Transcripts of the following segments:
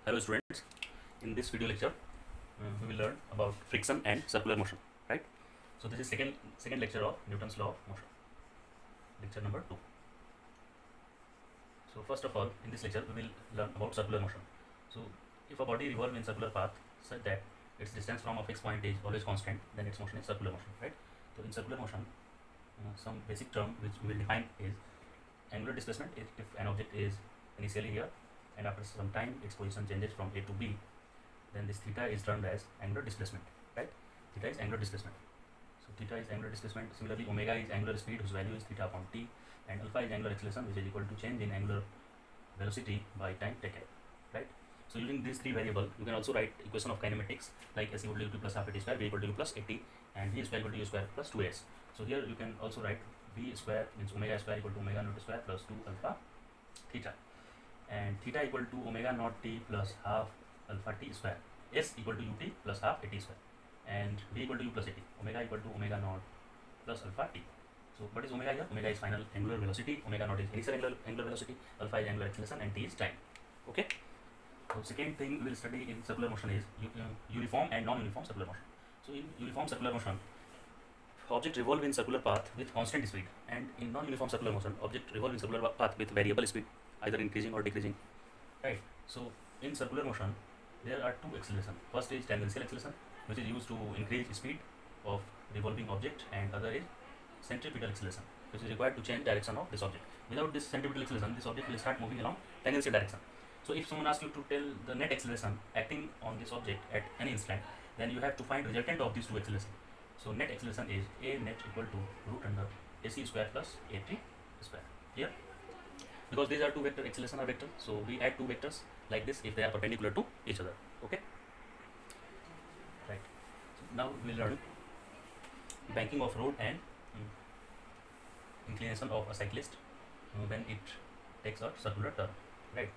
Hello students, in this video lecture we will learn about friction and circular motion, right? So this is second lecture of Newton's law of motion, lecture number 2. So first of all, in this lecture we will learn about circular motion. So if a body revolves in circular path such that its distance from a fixed point is always constant, then its motion is circular motion, right? So in circular motion, some basic term which we will define is angular displacement. If an object is initially here and after some time its position changes from A to B, then this theta is termed as angular displacement, right? Theta is angular displacement. So theta is angular displacement. Similarly, omega is angular speed whose value is theta upon t, and alpha is angular acceleration which is equal to change in angular velocity by time taken, right? So using these three variables, you can also write equation of kinematics like s equal to u plus half at square, v equal to u plus 80, and v square equal to u square plus 2s. So here you can also write v square means omega square equal to omega naught square plus 2 alpha theta, and theta equal to omega naught t plus half alpha t square, s equal to ut plus half at square, and v equal to u plus 80, omega equal to omega naught plus alpha t. So what is omega here? Omega is final angular velocity, omega naught is initial angular velocity, alpha is angular acceleration, and t is time. Okay. So second thing we will study in circular motion is uniform and non-uniform circular motion. So in uniform circular motion, object revolve in circular path with constant speed, and in non-uniform circular motion, object revolve in circular path with variable speed, either increasing or decreasing, right? So in circular motion, there are two acceleration. First is tangential acceleration, which is used to increase speed of revolving object, and other is centripetal acceleration, which is required to change direction of this object. Without this centripetal acceleration, this object will start moving along tangential direction. So if someone asks you to tell the net acceleration acting on this object at any instant, then you have to find resultant of these two acceleration. So net acceleration is a net equal to root under ac square plus at square. Here, because these are two vector, acceleration are vector, so we add two vectors like this if they are perpendicular to each other. Okay, right. So now we will learn banking of road and inclination of a cyclist when it takes a circular turn, right?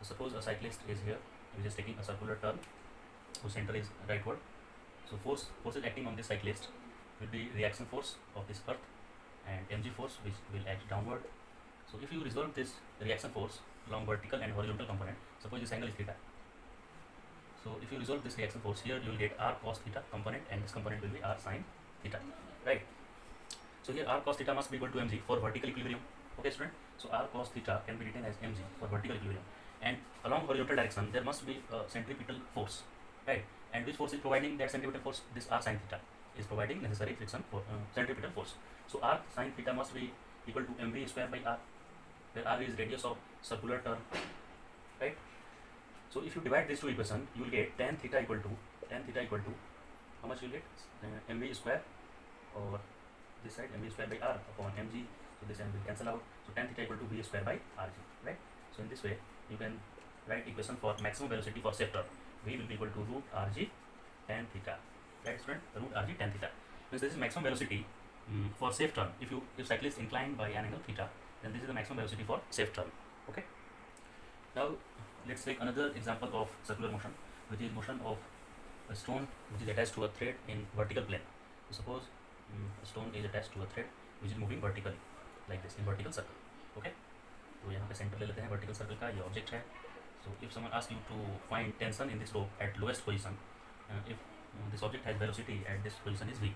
So suppose a cyclist is here, which is taking a circular turn, whose center is rightward. So forces acting on this cyclist will be reaction force of this earth and mg force which will act downward. So if you resolve this reaction force along vertical and horizontal component, suppose this angle is theta. So if you resolve this reaction force, here you will get r cos theta component, and this component will be r sin theta, right? So here r cos theta must be equal to mg for vertical equilibrium. Okay, student. So r cos theta can be written as mg for vertical equilibrium, and along horizontal direction there must be a centripetal force, right? And which force is providing that centripetal force? This r sin theta is providing necessary friction for centripetal force. So r sin theta must be equal to mv square by r, where r is radius of circular turn, right? So if you divide these two equations, you will get tan theta equal to how much you will get? Mv square, or this side mv square by r upon mg. So this m will cancel out. So tan theta equal to v square by rg, right? So in this way you can write equation for maximum velocity for safe turn. V will be equal to root rg tan theta, right, student? Root rg tan theta means this is maximum velocity for safe turn. If cyclist inclined by an angle theta, then this is the maximum velocity for safe turn. Okay. Now let's take another example of circular motion, which is motion of a stone which is attached to a thread in vertical plane. So suppose a stone is attached to a thread which is moving vertically like this in vertical circle. Okay. तो यहाँ पे centre ले लेते हैं vertical circle का, ये object है. So if someone asks you to find tension in this rope at lowest position, if this object has velocity at this position is v,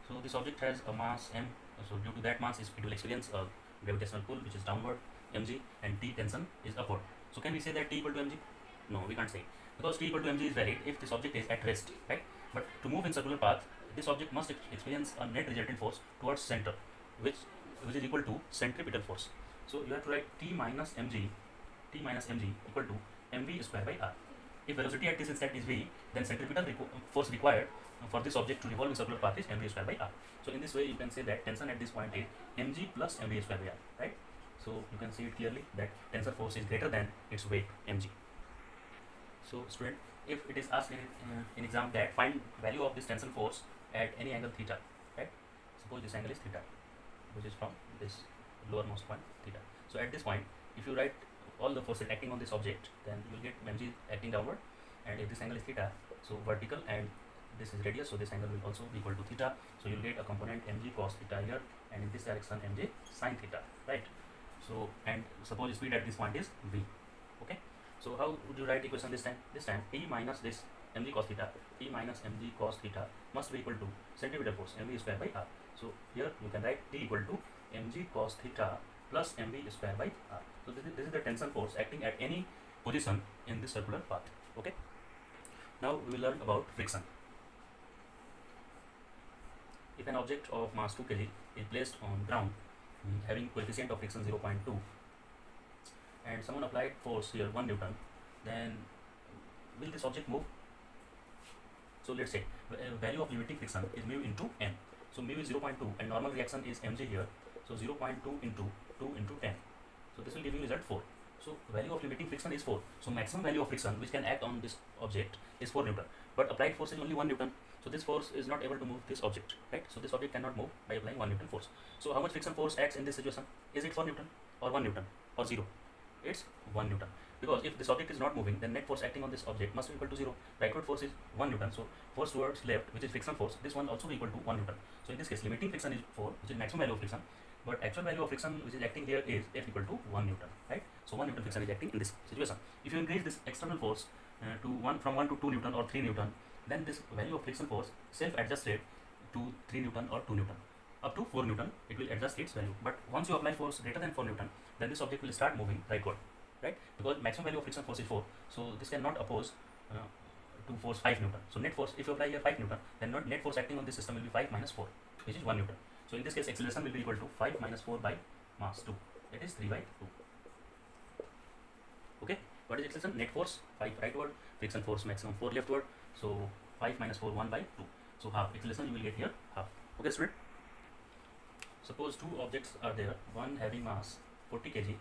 so this object has a mass m, so due to that mass it will experience a gravitational pull which is downward mg, and t tension is upward. So can we say that t equal to mg? No, we can't say, because t equal to mg is valid if this object is at rest, right? But to move in circular path, this object must experience a net resultant force towards center, which is equal to centripetal force. So you have to write t minus mg equal to mv square by r. If velocity at this instant is v, then centripetal force required for this object to revolve in circular path is mv square by r. So in this way you can say that tension at this point is mg plus mv square by r, right? So you can see it clearly that tensor force is greater than its weight mg. So student, if it is asked in exam that find value of this tensor force at any angle theta, right? Suppose this angle is theta, which is from this lowermost point theta. So at this point, if you write all the forces acting on this object, then you will get mg acting downward, and if this angle is theta, so vertical, and this is radius, so this angle will also be equal to theta. So you will get a component mg cos theta here, and in this direction mg sin theta, right? So and suppose speed at this point is v. Okay. So how would you write equation this time? This time T minus this mg cos theta, T minus mg cos theta must be equal to centripetal force mv square by r. So here you can write T equal to mg cos theta plus mv square by r. So this is the tension force acting at any position in this circular path. Okay. Now we will learn about friction. If an object of mass 2 kg is placed on ground having coefficient of friction 0.2 and someone applied force here 1 Newton, then will this object move? So let's say value of limiting friction is mu into m. So mu is 0.2 and normal reaction is mg here. So 0.2 into 2 into 10. So this will give you result 4. So value of limiting friction is 4. So maximum value of friction which can act on this object is 4 Newton. But applied force is only 1 Newton. So this force is not able to move this object, right? So this object cannot move by applying 1 Newton force. So how much friction force acts in this situation? Is it 4 Newton or 1 Newton or 0? It's 1 Newton. Because if this object is not moving, then net force acting on this object must be equal to 0. Rightward force is 1 Newton. So force towards left, which is friction force, this one also be equal to 1 Newton. So in this case, limiting friction is 4, which is maximum value of friction. But actual value of friction which is acting here is F equal to 1 Newton, right? So 1 Newton friction is acting in this situation. If you increase this external force from 1 to 2 Newton or 3 Newton, then this value of friction force self-adjusted to 3 Newton or 2 Newton. Up to 4 Newton, it will adjust its value. But once you apply force greater than 4 Newton, then this object will start moving rightward, right? Because maximum value of friction force is 4, so this cannot oppose to force 5 Newton. So net force, if you apply here 5 Newton, then net force acting on this system will be 5 minus 4, which is 1 Newton. So in this case, acceleration will be equal to 5 minus 4 by mass 2. That is 3 by 2. Okay. What is acceleration? Net force 5 rightward, friction force maximum 4 leftward. So 5 minus 4, 1 by 2. So half acceleration you will get here half. Okay, student. Suppose two objects are there, one having mass 40 kg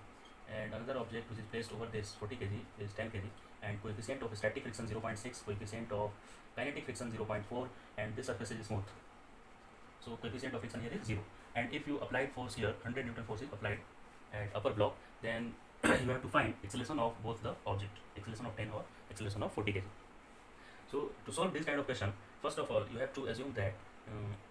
and another object which is placed over this 40 kg is 10 kg, and coefficient of static friction 0.6, coefficient of kinetic friction 0.4, and this surface is smooth. So coefficient of friction here is 0. And if you applied force here, 100 Newton force is applied at upper block, then you have to find acceleration of both the object, acceleration of 10 or acceleration of 40 kg. So to solve this kind of question, first of all, you have to assume that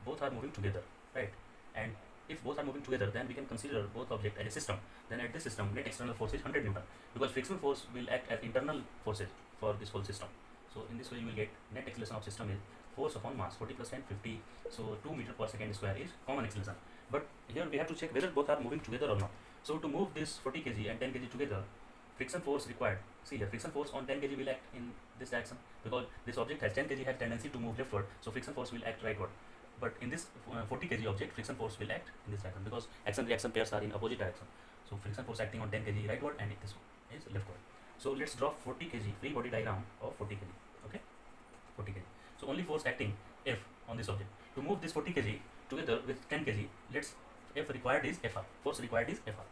both are moving together, right? And if both are moving together, then we can consider both objects as a system. Then at this system, net external force is 100 Newton, because frictional force will act as internal forces for this whole system. So in this way, you will get net acceleration of system is force upon mass, 40 plus 10, 50. So 2 meter per second square is common acceleration. But here we have to check whether both are moving together or not. So to move this 40 kg and 10 kg together, friction force required. See here, friction force on 10 kg will act in this direction, because this object has 10 kg has tendency to move leftward. So friction force will act rightward. But in this 40 kg object, friction force will act in this direction, because action reaction pairs are in opposite direction. So friction force acting on 10 kg rightward, and this one is leftward. So let's draw 40 kg free body diagram of 40 kg. Okay, 40 kg. So only force acting F on this object. To move this 40 kg together with 10 kg, let's F required is Fr. Force required is Fr.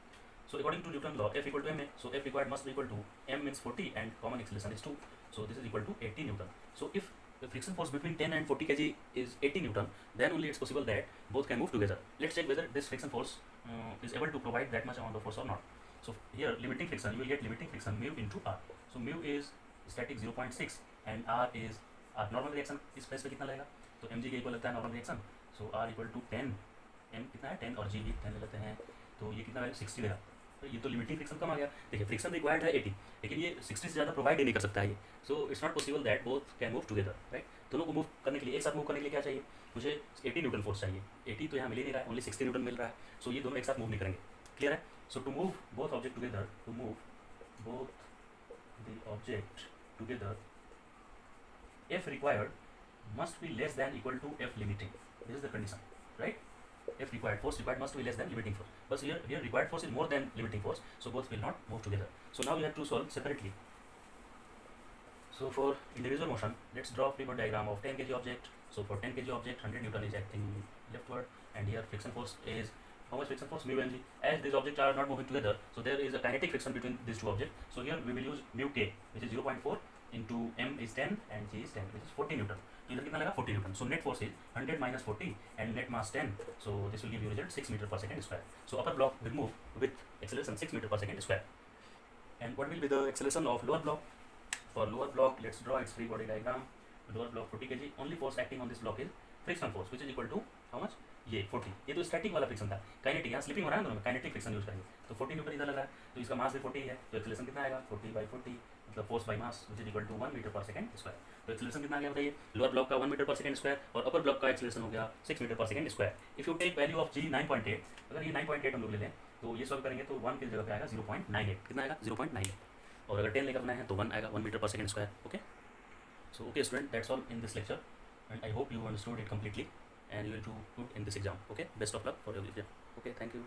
So according to Newton law, F equal to ma. So F required must be equal to m means 40 and common acceleration is 2. So this is equal to 80 Newton. So if the friction force between 10 and 40 kg is 80 Newton, then only it's possible that both can move together. Let's check whether this friction force is able to provide that much amount of force or not. So here limiting friction, you will get limiting friction mu into r. So mu is static 0.6 and r is r normal reaction. इस place पे कितना लगेगा? तो mg के equal लगता है normal reaction. So r equal to 10, m कितना है 10 और g भी 10 ले लेते हैं, तो ये कितना वैल्यू 60 लेगा. तो ये तो लिमिटिंग फ्रिक्शन कम आ गया. देखिए फ्रिक्शन रिक्वायर्ड है 80, लेकिन ये 60 से ज़्यादा प्रोवाइड ही नहीं कर सकता है ये. So it's not possible that both can move together, right. दोनों को मूव करने के लिए, एक साथ मूव करने के लिए क्या चाहिए? मुझे 80 न्यूटन फोर्स चाहिए. 80 तो यहाँ मिल ही नहीं रहा है, ओनली 60 न्यूटन मिल रहा है. सो ये दोनों एक साथ मूव नहीं करेंगे. क्लियर है? So to move both object together, to move both the object together, F required must be less than equal to F limiting. This is the condition, right? F required, force required must be less than limiting force. But here required force is more than limiting force, so both will not move together. So now we have to solve separately. So for individual motion, let's draw free body diagram of 10 kg object. So for 10 kg object, 100 Newton is acting leftward, and here friction force is how much friction force? Mu mg. As these objects are not moving together, so there is a kinetic friction between these two objects. So here we will use mu k, which is 0.4 into m is 10 and g is 10, which is 40 Newton. इधर कितना लगा? 40 Newton. So net force is 100 minus 40 and net mass 10. So this will give you result 6 meter per second square. So upper block will move with acceleration 6 meter per second square. And what will be the acceleration of lower block? For lower block, let's draw its free body diagram. Lower block 40 kg. Only force acting on this block is friction force, which is equal to how much? ये 40, ये तो static वाला friction था। Kinetic, यहाँ slipping हो रहा है ना, दोनों काइनेटिक फ्रिक्शन यूज करेंगे, तो 40 न्यूटन इधर लग रहा है, तो इसका मास भी 40 है, तो एक्सेलरेशन कितना आएगा 40/40, मतलब force by mass which is equal to 1 metre पर सेकंड स्क्वायर। तो एक्सेलरेशन कितना आ गया बताइए, लोअर ब्लॉक का 1 मीटर पर सेकंड स्क्वायर और अपर ब्लॉक का एक्सेलरेशन हो गया 6 मीटर पर second square. If you take value of G 9.8, अगर ये 9.8 हम लोग ले लें तो ये सॉल्व करेंगे तो 1 की जगह पे आएगा 0.98, कितना आएगा 0.98, और अगर 10 लेकर बनाए हैं तो 1 आएगा 1 मीटर पर second square. Okay, so okay student, that's all in this lecture, and I hope you understood it completely and you will do good in this exam. Okay, best of luck for your exam. Okay, thank you.